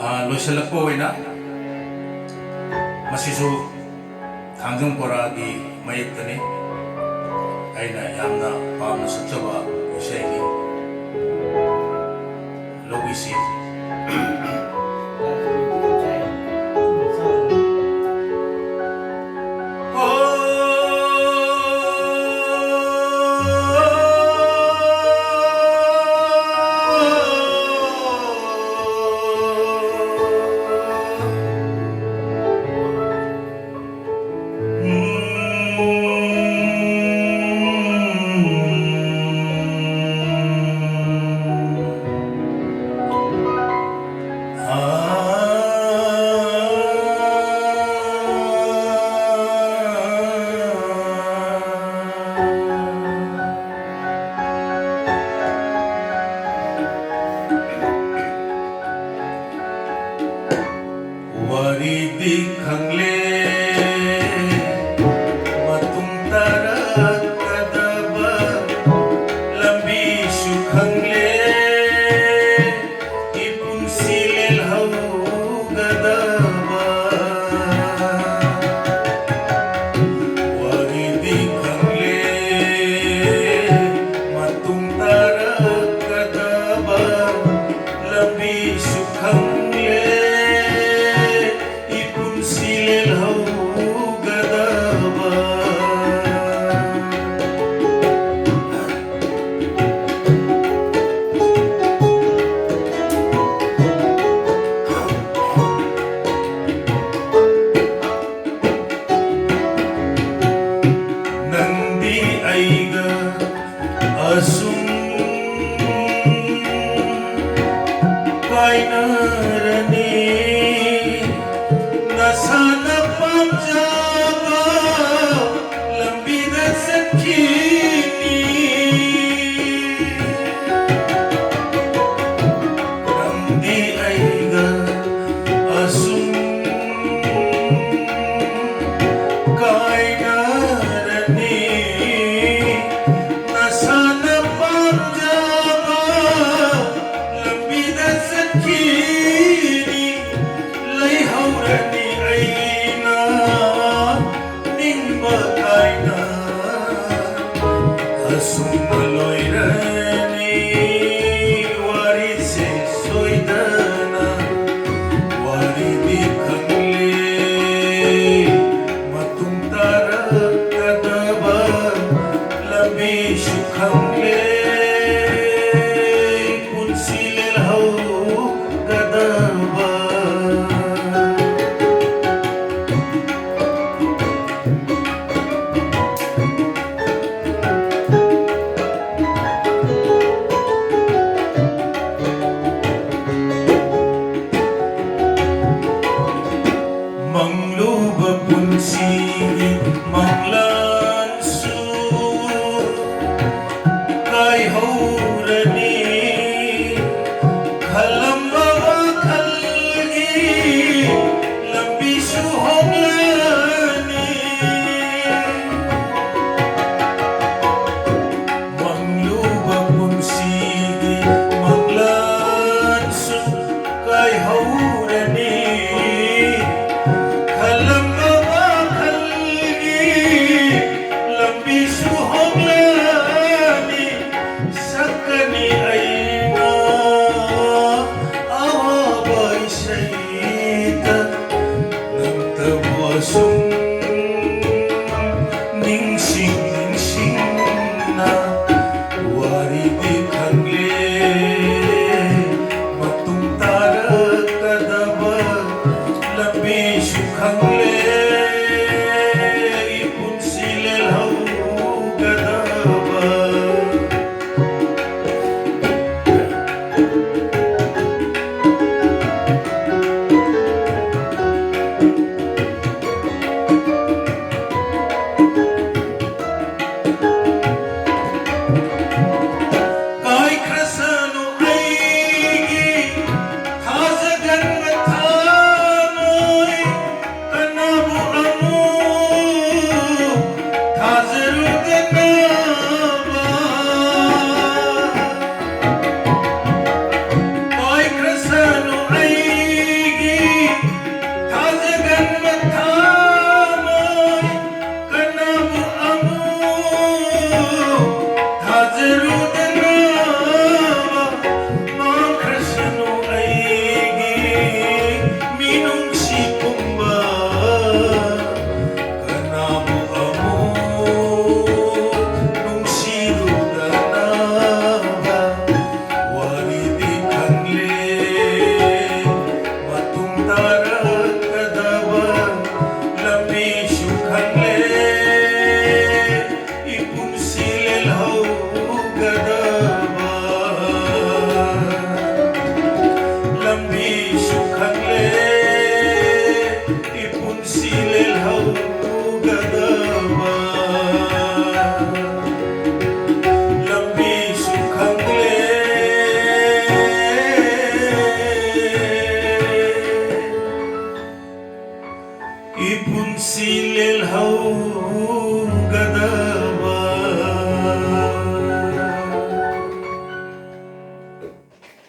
ꯂꯣꯏꯁꯤꯜꯂꯛꯄ ꯑꯣꯏꯅ ꯃꯁꯤꯁꯨ ꯈꯥꯡꯖꯝ ꯄꯣꯔꯥꯒꯤ ꯃꯌꯦꯛꯇꯅꯤ ꯑꯩꯅ ꯌꯥꯝꯅ ꯄꯥꯝꯅ ꯁꯛꯆꯕ ꯏꯁꯩꯒꯤ ꯂꯧꯏꯁꯤ Waridi khangle matung tarakadaba lambi su khangle ipun silel hau gadaba waridi khangle matung tarakadaba lambi su khangle Aiga asum kainarani nasana pamjaba lambida sakhini nandi aiga asum kainarani Mangluba punsigi manglansu kai haurani khalamba khalgi lambi su hoglani Mangluba punsigi manglansu kai haurani lambi sukhangle ipunsilel hau gadaba lambi sukhangle ipunsilel hau